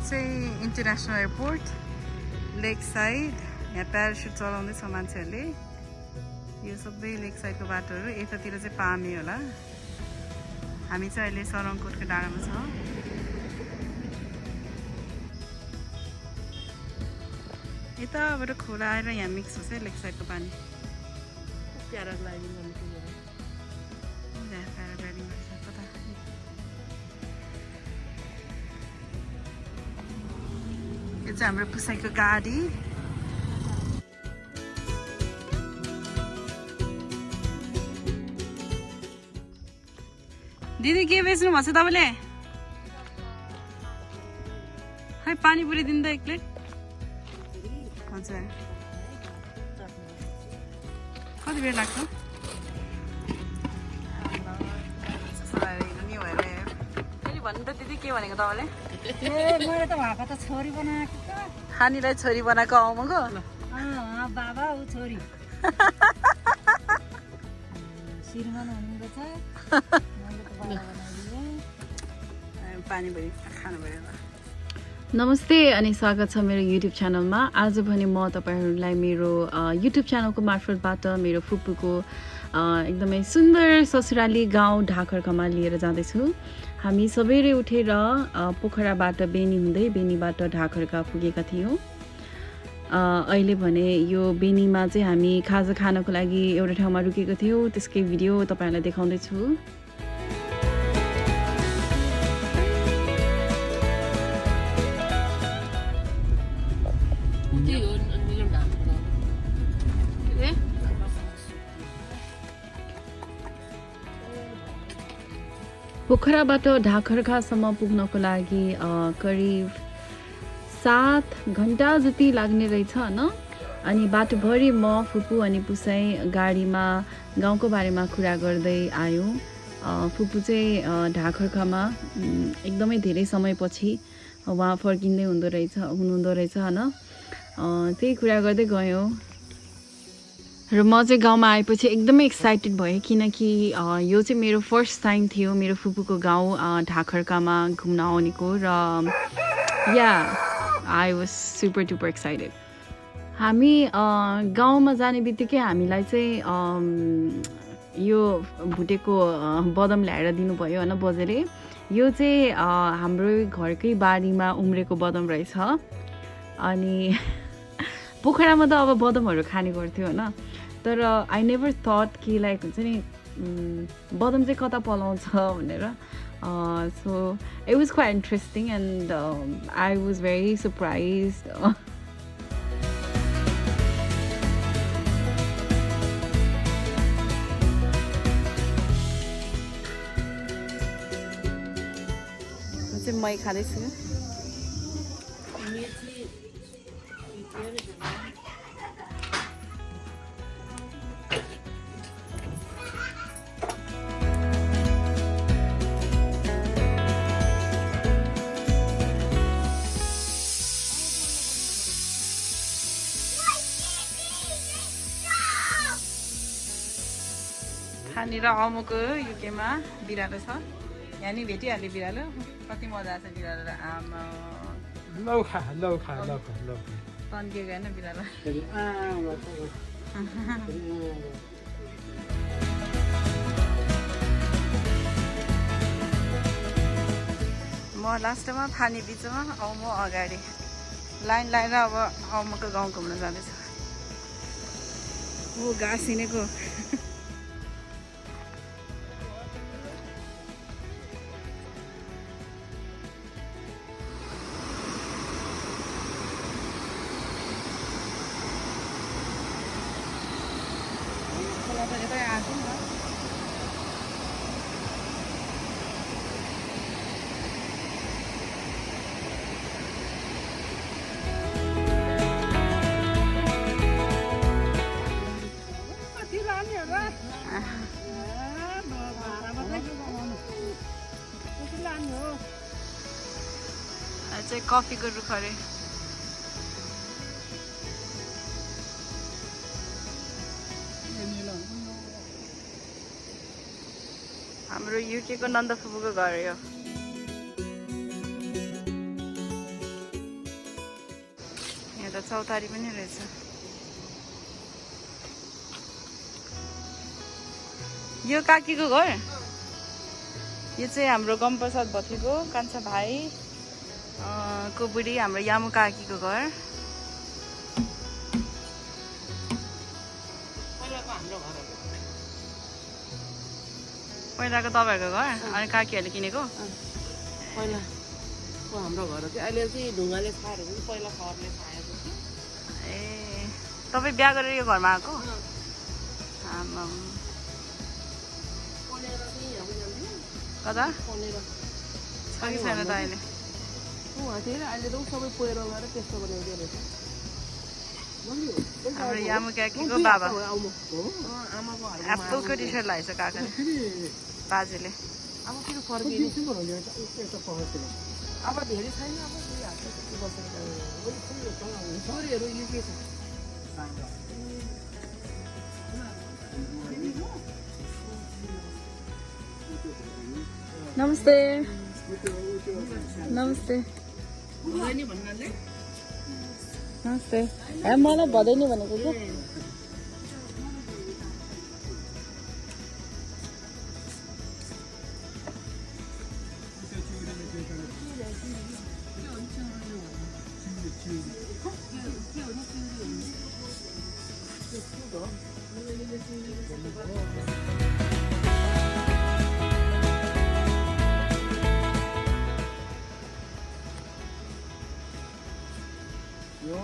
चाहिँ international airport लेक side यहाँ parachute चलाउँदैछ मान्छेहरूले यो सबै लेक साइडको बाटोहरू यतातिर चाहिँ पामे होला हामी चाहिँ अहिले सरङकोटको डाँडामा छ यताबाट खोला आएर यहाँ मिक्स हुन्छ है लेक साइडको पानी प्याराग्लाइडिङ प्याराग्लाइडिङ गर्छ कता यो चाहिँ हाम्रो पुसाइको गाडी दिदी के बेच्नु भएको छ तपाईँले खै पानी पुऱ्याइदिनु त एक प्लेट हजुर कति बेर लाग्छ भन्नु त दिदी के भनेको तपाईँले मैले त भएको त छोरी बनाएको त खानीलाई छोरी बनाएको आउमाको बाबा ऊ छोरी श्रीमान हुनुहुन्छ पानी भरि खानु पऱ्यो नमस्ते अनि स्वागत छ मेरो युट्युब च्यानलमा आज भने म तपाईहरुलाई मेरो युट्युब च्यानलको मार्फतबाट मेरो फुपूको एकदमै सुन्दर ससुराली गाउँ ढाकरकामा लिएर जाँदैछु हामी सबैले उठेर पोखराबाट बेनी हुँदै बेनीबाट ढाकरका पुगेका थियौँ अहिले भने यो बेनीमा चाहिँ हामी खाजा खानको लागि एउटा ठाउँमा रुकेको थियौँ त्यसकै भिडियो तपाईहरुलाई देखाउँदै छु पोखराबाट ढाकरखासम्म पुग्नको लागि करिब 7 घण्टा जति लाग्ने रहेछ हैन अनि बाटोभरि म फुपू अनि पुसाई गाडीमा गाउँको बारेमा कुरा गर्दै आयौँ फुपू चाहिँ ढाकरखामा एकदमै धेरै समयपछि उहाँ फर्किँदै हुनुहुँदो रहेछ हैन त्यही कुरा गर्दै गयौँ र म चाहिँ गाउँमा आएपछि एकदमै एक्साइटेड भएँ किनकि यो चाहिँ मेरो फर्स्ट टाइम थियो मेरो फुपूको गाउँ ढाकरकामा घुम्न आउनेको र yeah I was super duper excited हामी गाउँमा जाने बित्तिकै हामीलाई चाहिँ यो भुटेको बदम ल्याएर दिनुभयो हैन बजेले यो चाहिँ हाम्रो घरकै बारीमा उम्रेको बदम रहेछ अनि पोखरामा त अब बदमहरू खाने गर्थ्यो हैन तर आई नेभर थट कि लाइक हुन्छ नि बदम चाहिँ कता पलाउँछ भनेर so it was quite interesting and I was very surprised चाहिँ मै खाँदैछु खानेर अमुको युकेमा बिरालो छ यहाँ नि भेटिहाल्यो बिरालो कति मजा आछ बिरालो र आमा तन्किएको होइन बिरालो म लास्टमा फानी बिचमा अमु अगाडि लाइन लाएर अब अमुको गाउँ घुम्न जाँदैछ ऊ घाँस हिँडेको चाहिँ कफीको रुख अरे हाम्रो युकेको नन्द फुपूको घर हो चौतारी पनि रहेछ। यो काकीको घर, यो चाहिँ हाम्रो गमप्रसाद भथेको कान्छा भाइ को बुढी हाम्रो यामु काकीको घर। पहिलाको तपाईँहरूको घर अनि काकीहरूले किनेको पहिलाको हाम्रो घर चाहिँ अहिले चाहिँ ढुङ्गाले छाएर पनि पहिला खरले छाएको थियो। ए तपाईँ बिहा गरेर यो घरमा आएको? आमाम। पढेर चाहिँ हामी जान्थ्यौँ कता पढेर छ कि छैन त अहिले? उहाँ थियो अहिले त ऊ सबै पहिरो गएर त्यस्तो बनाइदियो रहेछ। हाम्रो यामु काकीको बाबा आमाको एप्पलको टी सर्ट लगाएछ काकाले बाजेले। अब फेरि फर्किने अब धेरै छैन। अब छोरीहरू युके छ। नमस्ते नमस्ते भन्नाले भन्नाले नमस्ते। मलाई भदैनी भनेको क्या। यो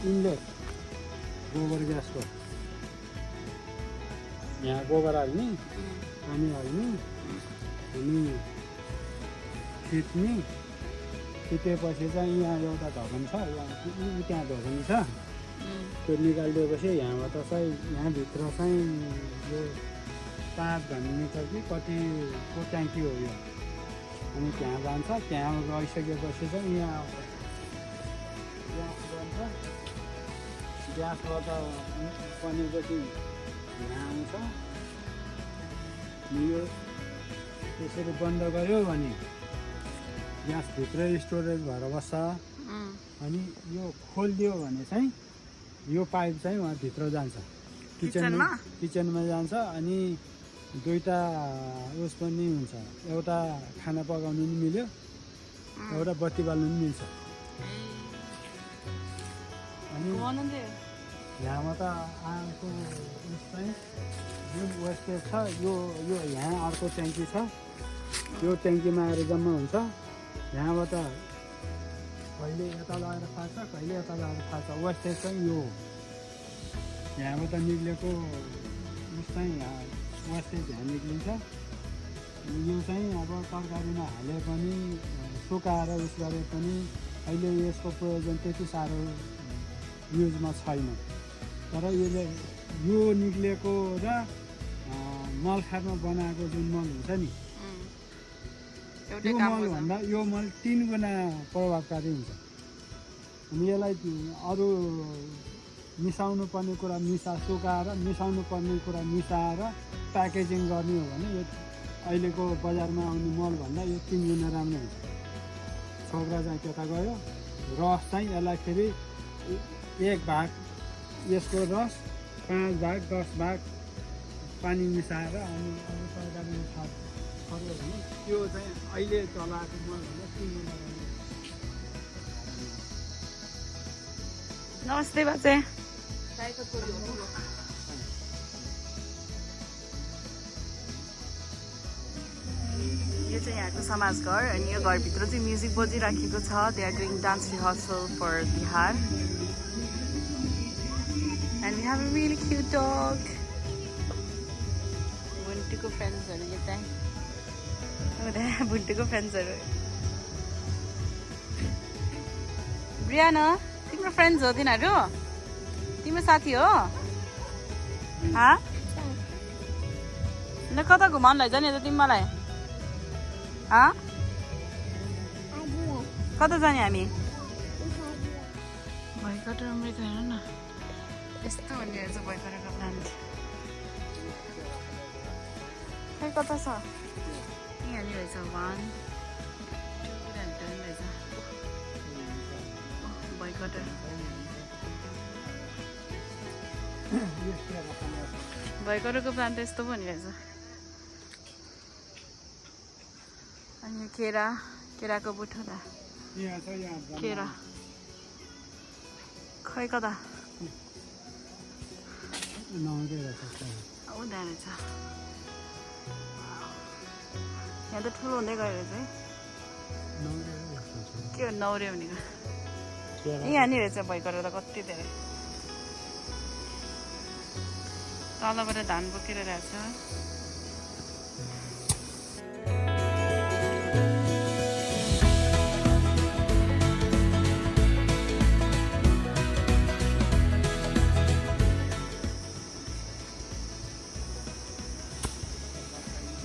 इनलेट गोबर ग्यासको यहाँ गोबर हाल्ने पानी हाल्ने अनि फिट्ने फिटेपछि चाहिँ यहाँ एउटा ढकन छ त्यहाँ ढकनी छ त्यो निकालिदिएपछि यहाँबाट चाहिँ यहाँभित्र चाहिँ यो 5 घनमिटर कि कतिको ट्याङ्की हो यो अनि त्यहाँ जान्छ त्यहाँ गइसकेपछि चाहिँ यहाँ ग्यास बन्छ ग्यासबाट बनेपछि यहाँ आउँछ यो त्यसरी बन्द गऱ्यो भने ग्यासभित्रै स्टोरेज भएर बस्छ अनि यो खोलिदियो भने चाहिँ यो पाइप चाहिँ वहाँ भित्र जान्छ किचनमा जान्छ अनि दुईवटा उस पनि हुन्छ एउटा खाना पकाउनु पनि मिल्यो एउटा बत्ती बाल्नु पनि मिल्छ अनि यहाँमा त आएको उस चाहिँ जुन वेस्टेज छ यो यहाँ अर्को ट्याङ्की छ यो ट्याङ्कीमा आएर जम्मा हुन्छ यहाँबाट कहिले यता लगाएर फाल्छ कहिले यता लगाएर फाल्छ वेस्टेज चाहिँ यो यहाँबाट निक्लेको उस चाहिँ वेस्टेज यहाँ निक्लिन्छ यो चाहिँ अब तरकारीमा हाले पनि सुकाएर उस गरे पनि अहिले यसको प्रयोजन त्यति साह्रो युजमा छैन तर यो निक्लेको र मल खारमा बनाएको जुन मल हुन्छ नि त्यो मलभन्दा यो मल 3 गुणा प्रभावकारी हुन्छ अनि यसलाई अरू मिसाउनु पर्ने कुरा सुकाएर मिसाउनु पर्ने कुरा मिसाएर प्याकेजिङ गर्ने हो भने यो अहिलेको बजारमा आउने मलभन्दा यो 3 गुणा राम्रो हुन्छ छोक्रा चाहिँ त्यता गयो रस चाहिँ यसलाई फेरि 1 भाग यसको रस 5 भाग 10 भाग पानी मिसाएर अनि अरू तरकारीमा खर्यो भने त्यो चाहिँ अहिले चलाएको मलभन्दा 3 गुणा राम्रो। नमस्ते बाजे। यो चाहिँ यहाँको समाज घर अनि यो घरभित्र चाहिँ म्युजिक बजिराखेको छ। They are doing dance rehearsal for Bihar and we have a really cute dog. बुन्टुको फ्रेन्ड्सहरू यो चाहिँ बुन्टुको फ्रेन्ड्सहरू ब्रियाना तिम्रो फ्रेन्ड्स हो तिनीहरू तिम्रो साथी हो ल कता घुमाउनु लैजाने त तिमी मलाई कता जाने हामी भैकट राम्रै त हेर न यस्तो भन्ने रहेछ भैकटको प्लान्ट खै कता छ यहाँनिर रहेछ 1 2 रहेछ भइकट भइकटको प्लान्ट यस्तो पनि रहेछ अनि यो केराको बुठो यहाँ छ यहाँ केरा खै कता नआउँदै रहेछ हुँदो रहेछ यहाँ त ठुलो हुँदै गयो रहेछ है के हो नौरे भनेको यहाँनिर रहेछ भइकट त कति धेरै तलबाट धान बोकेर रहेछ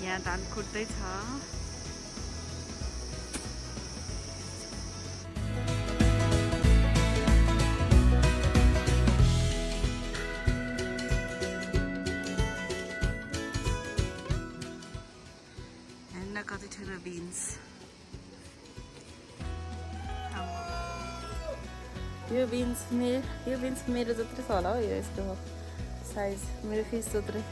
यहाँ धान कुट्दैछ हेर्न कति ठुलो बिन्स यो बिन्स मेरो जत्रै छ होला हो यो यस्तो साइज मेरो फिस जत्रै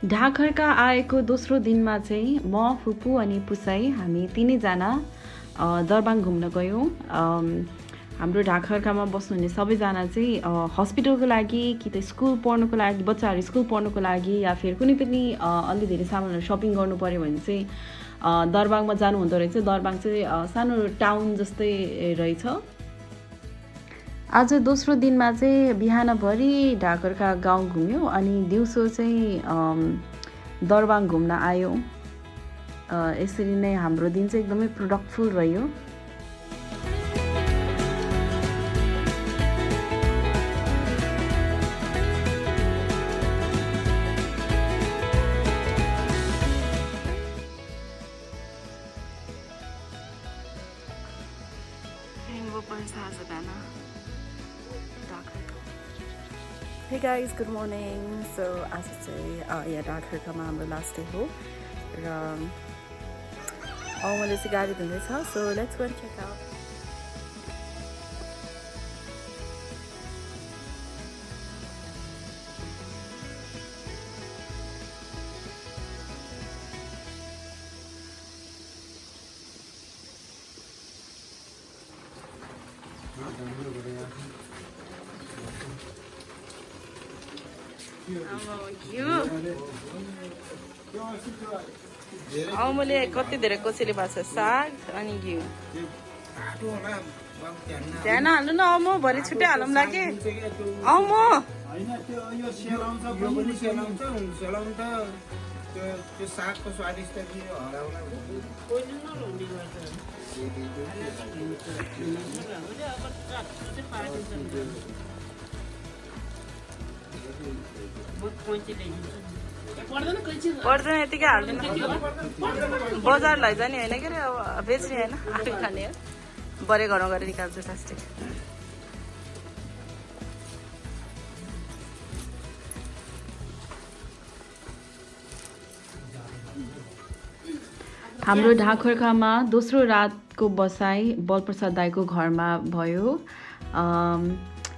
ढाकरका आएको दोस्रो दिनमा चाहिँ म फुपू अनि पुसाई हामी तिनैजना दरबाङ घुम्न गयौँ हाम्रो ढाकरकामा बस्नुहुने सबैजना चाहिँ हस्पिटलको लागि कि त स्कुल पढ्नुको लागि बच्चाहरू स्कुल पढ्नुको लागि या फिर कुनै पनि अलि धेरै सामानहरू सपिङ गर्नु पऱ्यो भने चाहिँ दरबाङमा जानु हुँदो रहेछ दरबाङ चाहिँ सानो टाउन जस्तै रहेछ आज दोस्रो दिनमा चाहिँ बिहानभरि ढाकरका गाउँ घुम्यौँ अनि दिउँसो चाहिँ दरबाङ घुम्न आयौँ यसरी नै हाम्रो दिन चाहिँ एकदमै प्रोडक्टफुल रह्यो Hey guys, good morning. So आज चाहिँ यहाँ ढाकरकामा हाम्रो लास्ट डे हो र मैले चाहिँ गाडी धुँदैछ so let's go and check out मैले कति धेरै कोसेली भएको छ साग अनि घिउ ध्यान हाल्नु न म भरे छुट्टै हालौँ ला के आऊ म त्यो सागको स्वादिष्ट पर्दैन यतिकै हाल्दैन बजार लैजाने होइन के अरे अब बेच्ने होइन आफै खाने हो बरे घरमा गएर निकाल्छु प्लास्टिक हाम्रो ढाकरकामा दोस्रो रातको बसाइ बलप्रसाद दाइको घरमा भयो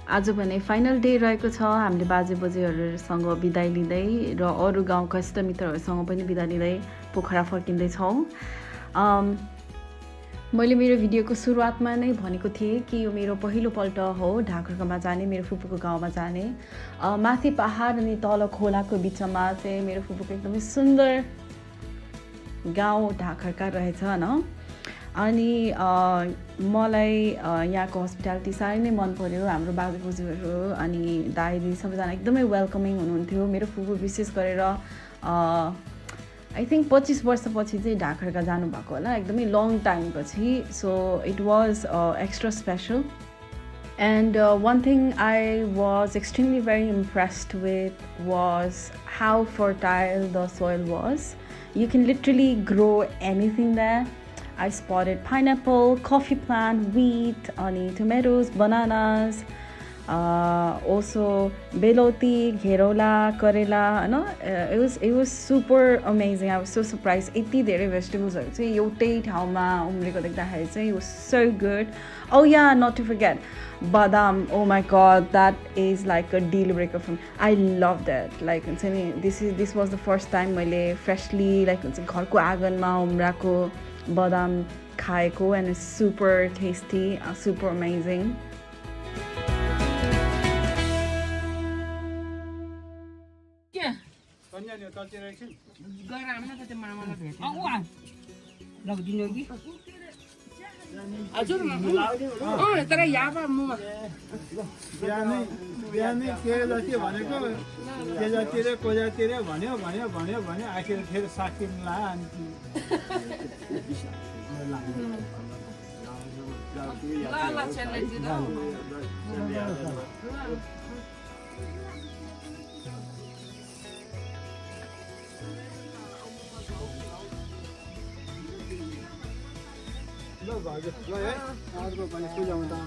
आज भने फाइनल डे रहेको छ हामीले बाजे बोजूहरूसँग बिदाई लिँदै र अरू गाउँका इष्टमित्रहरूसँग पनि बिदा लिँदै पोखरा फर्किँदैछौँ मैले मेरो भिडियोको सुरुवातमा नै भनेको थिएँ कि यो मेरो पहिलोपल्ट हो ढाकरकामा जाने मेरो फुपूको गाउँमा जाने माथि पहाड अनि तल खोलाको बिचमा चाहिँ मेरो फुपूको एकदमै सुन्दर गाउँ ढाकरका रहेछ न अनि मलाई यहाँको हस्पिटालिटी साह्रै नै मन पर्यो हाम्रो बाजे बोजूहरू अनि दाइ दिदी सबैजना एकदमै वेलकमिङ हुनुहुन्थ्यो मेरो फुपू विशेष गरेर आई थिङ्क 25 वर्षपछि चाहिँ ढाकरका जानुभएको होला एकदमै लङ टाइम पछि so it was extra special And one thing I was extremely very impressed with was how fertile the soil was. You can literally grow anything there. I spotted pineapple, coffee plant, wheat, tomatoes, bananas, also बेलौती घेरौला करेला होइन it was super amazing. I was so surprised. यति धेरै भेजिटेबल्सहरू चाहिँ एउटै ठाउँमा उम्रेको देख्दाखेरि चाहिँ it was so good. Oh yeah, not to forget badam. Oh my god, that is like a deal breaker for me. I loved it. Like हुन्छ नि this was the first time मैले freshly like हुन्छ घरको आँगनमा उम्राको बदाम खाएको and it's super tasty, super amazing. हजुर तर यहाँ म बिहानै के जति भनेको के जति रे को जति रे भन्यो भन्यो भन्यो भन्यो आखिर फेरि 60 ला अनि अर्को पनि सुझाउँदा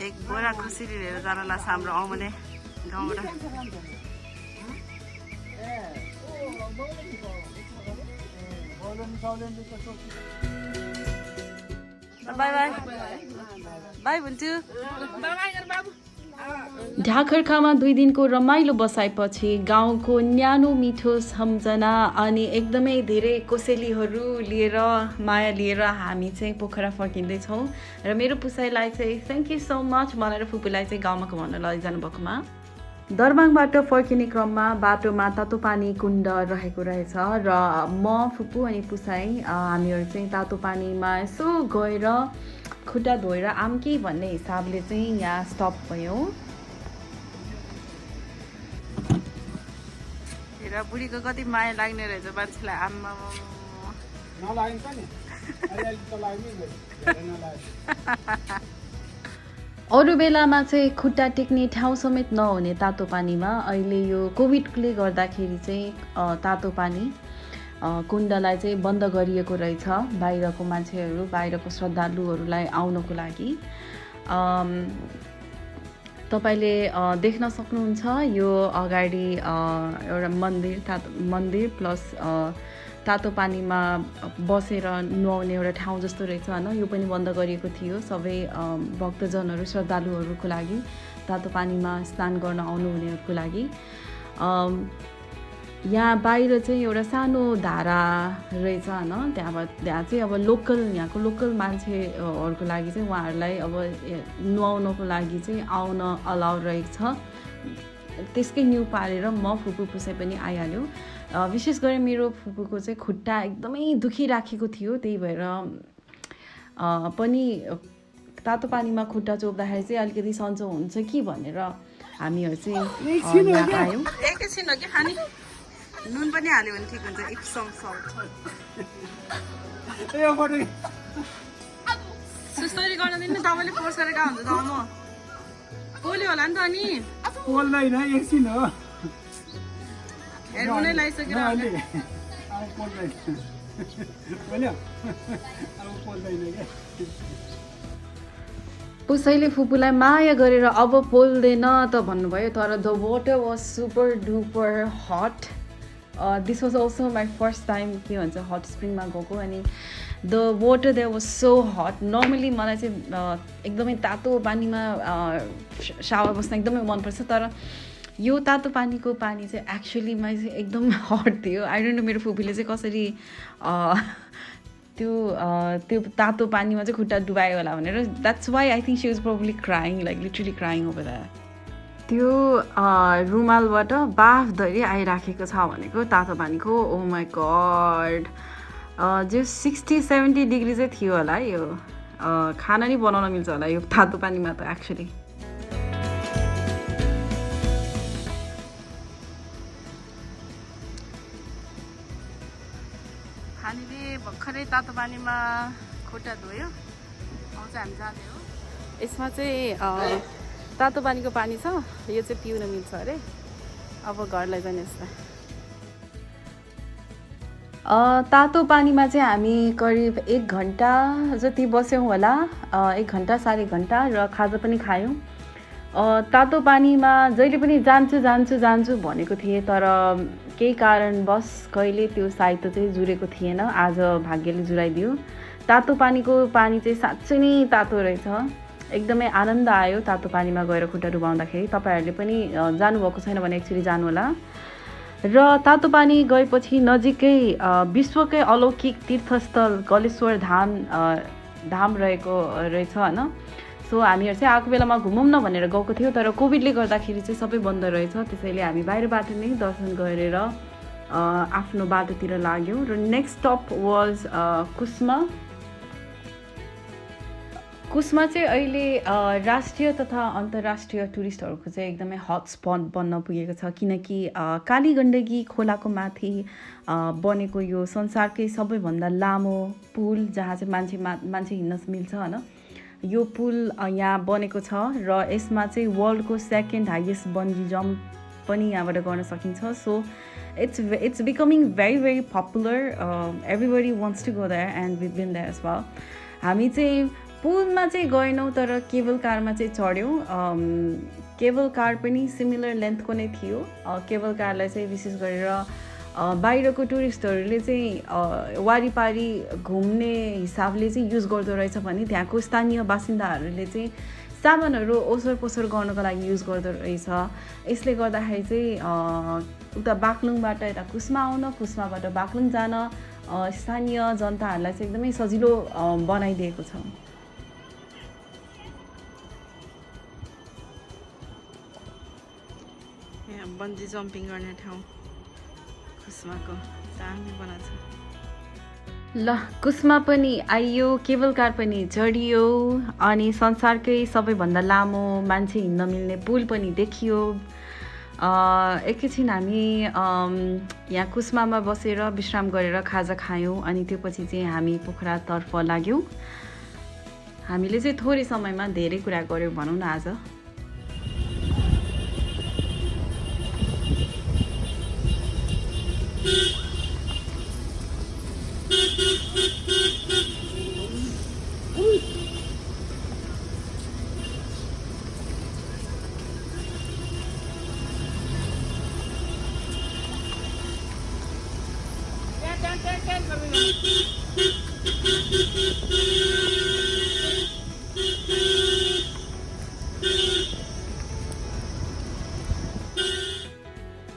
एक बोरा खुसीले लिएर जान लाग्छ हाम्रो आउने गाउँबाट बाई बाई बाई भन्छु ढाकर्खामा 2 दिनको रमाइलो बसाइपछि गाउँको न्यानो मिठो सम्झना अनि एकदमै धेरै कोसेलीहरू लिएर माया लिएर हामी चाहिँ पोखरा फर्किँदैछौँ र मेरो पुसाइलाई चाहिँ थ्याङ्क यू सो मच मलाई र फुपूलाई चाहिँ गाउँमा घुमाउन लैजानु भएकोमा। दरबाङबाट फर्किने क्रममा बाटोमा तातो पानी कुण्ड रहेको रहेछ र म फुपू अनि पुसाई हामीहरू चाहिँ तातो पानीमा यसो गएर खुट्टा धोएर आम्की भन्ने हिसाबले चाहिँ यहाँ स्टप भयौँ। र बुढीको कति माया लाग्ने रहेछ मान्छेलाई आम्मा नलागिन्छ नि अहिले त लाग्ने अरू बेलामा चाहिँ खुट्टा टेक्ने ठाउँ समेत नहुने तातो पानीमा अहिले यो कोभिडले गर्दाखेरि चाहिँ तातो पानी कुण्डलाई चाहिँ बन्द गरिएको रहेछ बाहिरको मान्छेहरू बाहिरको श्रद्धालुहरूलाई आउनको लागि। तपाईले देख्न सक्नुहुन्छ यो अगाडि एउटा मन्दिर प्लस तातो पानीमा बसेर नुहाउने एउटा ठाउँ जस्तो रहेछ हैन यो पनि बन्द गरिएको थियो सबै भक्तजनहरू श्रद्धालुहरूको लागि तातो पानीमा स्नान गर्न आउनुहुनेहरूको लागि। यहाँ बाहिर चाहिँ एउटा सानो धारा रहेछ हैन त्यहाँ चाहिँ अब यहाँको लोकल मान्छेहरूको लागि चाहिँ उहाँहरूलाई अब नुहाउनको लागि चाहिँ आउन अलाउ रहेछ। त्यसकै न्यू पारेर म फुपू पुसाई पनि आइहाल्यो। विशेष गरी मेरो फुपूको चाहिँ खुट्टा एकदमै दुखिराखेको थियो त्यही भएर पनि तातो पानीमा खुट्टा चोप्दाखेरि चाहिँ अलिकति सन्चो हुन्छ कि भनेर हामीहरू चाहिँ यहाँ आयौँ। एकैछिन हो कि खानी नुन पनि हाल्यो भने ठिक हुन्छ इप्सम सल्ट सुस्तरी गर्न दिनु तपाईँले फोर्स गरेर कहाँ हुन्छ त म पोल्यो होला नि त अनि पोल्दैन एकछिन हो हेर्नु नै लागिसकेर पुसाइले फुपूलाई माया गरेर अब पोल्दैन त भन्नुभयो तर the water was super duper hot. This was also my first time के भन्छ हट स्प्रिङमा गएको अनि the water there was so hot. Normally मलाई चाहिँ एकदमै तातो पानीमा सावर बस्न एकदमै मनपर्छ तर यो तातो पानीको पानी चाहिँ एक्चुअलीमा चाहिँ एकदम हट थियो। आई डोन्ट नो मेरो फुपूले चाहिँ कसरी त्यो तातो पानीमा चाहिँ खुट्टा डुबायो होला भनेर that's why I think she was probably crying like literally crying over that. त्यो रुमालबाट बाफ धरि आइराखेको छ भनेको तातो पानीको ओ माई गड जो 60-70 डिग्री चाहिँ थियो होला यो खाना नि बनाउन मिल्छ होला यो तातो पानीमा त एक्चुअली। हामीले भर्खरै तातो पानीमा खुट्टा धोयो आउँछ हामी जाँदै हो। यसमा चाहिँ तातो पानीको पानी छ यो चाहिँ पिउन मिल्छ अरे अब घर लैजाने यसलाई। तातो पानीमा चाहिँ हामी करिब 1 घन्टा जति बस्यौँ होला, 1 घन्टा 1.5 घन्टा, र खाजा पनि खायौँ। तातो पानीमा जहिले पनि जान्छु भनेको थिएँ, तर केही कारणवश कहिले त्यो साइत चाहिँ जुरेको थिएन। आज भाग्यले जुराइदियो। तातो पानीको पानी चाहिँ साँच्चै नै तातो रहेछ। एकदमै आनन्द आयो तातो पानीमा गएर खुट्टा डुबाउँदाखेरि। तपाईँहरूले पनि जानुभएको छैन भने एक्चुअली जानु होला। र तातो पानी गएपछि नजिकै विश्वकै अलौकिक तीर्थस्थल गलेश्वर धाम रहेको रहेछ होइन। सो हामीहरू चाहिँ आएको बेलामा घुमौँ न भनेर गएको थियौँ, तर कोभिडले गर्दाखेरि चाहिँ सबै बन्द रहेछ। त्यसैले हामी बाहिरबाट नै दर्शन गरेर आफ्नो बाटोतिर लाग्यौँ। र नेक्स्ट स्टप वाज कुस्मा चाहिँ अहिले राष्ट्रिय तथा अन्तर्राष्ट्रिय टुरिस्टहरूको चाहिँ एकदमै हटस्पट बन्न पुगेको छ, किनकि कालीगण्डकी खोलाको माथि बनेको यो संसारकै सबैभन्दा लामो पुल, जहाँ चाहिँ मान्छे हिँड्न मिल्छ होइन। यो पुल यहाँ बनेको छ र यसमा चाहिँ वर्ल्डको 2nd हाइएस्ट बन्जी जम्प पनि यहाँबाट गर्न सकिन्छ। So it's becoming very popular. Everybody wants to go there and we've been there as well. हामी चाहिँ पुलमा चाहिँ गएनौँ, तर केबल कारमा चाहिँ चढ्यौँ। केबल कार पनि सिमिलर लेन्थको नै थियो। केबल कारलाई चाहिँ विशेष गरेर बाहिरको टुरिस्टहरूले चाहिँ वारिपारि घुम्ने हिसाबले चाहिँ युज गर्दो रहेछ भने त्यहाँको स्थानीय बासिन्दाहरूले चाहिँ सामानहरू ओसर पोसर गर्नको लागि युज गर्दो रहेछ। यसले गर्दाखेरि चाहिँ उता बाक्लुङबाट यता कुस्मा आउन, कुस्माबाट बाक्लुङ जान स्थानीय जनताहरूलाई चाहिँ एकदमै सजिलो बनाइदिएको छ। यहाँ बन्जी जम्पिङ गर्ने ठाउँ कुस्माको सामने बनाएको छ। ल कुस्मा पनि आइयो, केबल कार पनि चढियो, अनि संसारकै सबैभन्दा लामो मान्छे हिँड्न मिल्ने पुल पनि देखियो। एकैछिन हामी यहाँ कुस्मामा बसेर विश्राम गरेर खाजा खायौँ, अनि त्यो पछि चाहिँ हामी पोखरातर्फ लाग्यौँ। हामीले चाहिँ थोरै समयमा धेरै कुरा गऱ्यौँ भनौँ न आज।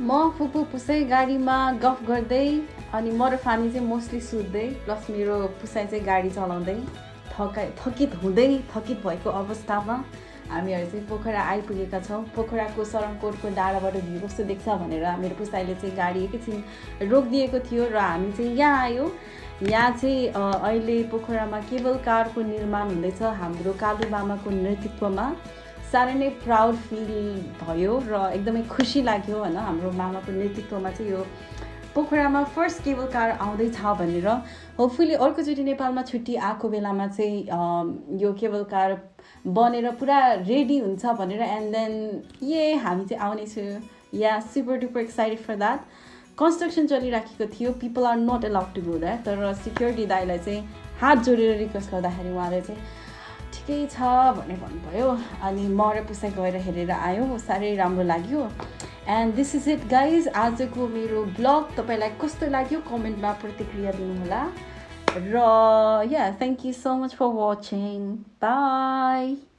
म फुपू पुसाइ गाडीमा गफ गर्दै, अनि म र फानी चाहिँ मोस्टली सुत्दै, प्लस मेरो पुसाइ चाहिँ गाडी चलाउँदै थकित भएको अवस्थामा हामीहरू चाहिँ पोखरा आइपुगेका छौँ। पोखराको सरङकोटको डाँडाबाट भ्यू कस्तो देख्छ भनेर मेरो पुसाइले चाहिँ गाडी एकैछिन रोकिदिएको थियो र हामी चाहिँ यहाँ आयौँ। यहाँ चाहिँ अहिले पोखरामा केबल कारको निर्माण हुँदैछ हाम्रो कालु मामाको नेतृत्वमा। साह्रै नै प्राउड फिल भयो र एकदमै खुसी लाग्यो होइन। हाम्रो मामाको नेतृत्वमा चाहिँ यो पोखरामा फर्स्ट केबल कार आउँदैछ भनेर। होपफुली अर्कोचोटि नेपालमा छुट्टी आएको बेलामा चाहिँ यो केबल कार बनेर पुरा रेडी हुन्छ भनेर, एन्ड देन हामी चाहिँ आउनेछु। Super duper excited for that. Construction चलिराखेको थियो, people are not allowed to go that, तर सिक्युरिटी दाइलाई चाहिँ हात जोडेर रिक्वेस्ट गर्दाखेरि उहाँले चाहिँ ठिकै छ भनेर भन्नुभयो। अनि म र पुसाइ गएर हेरेर आयौँ, साह्रै राम्रो लाग्यो। And this is it guys. आजको मेरो ब्लग तपाईँलाई कस्तो लाग्यो कमेन्टमा प्रतिक्रिया दिनुहोला। र thank you so much for watching. By.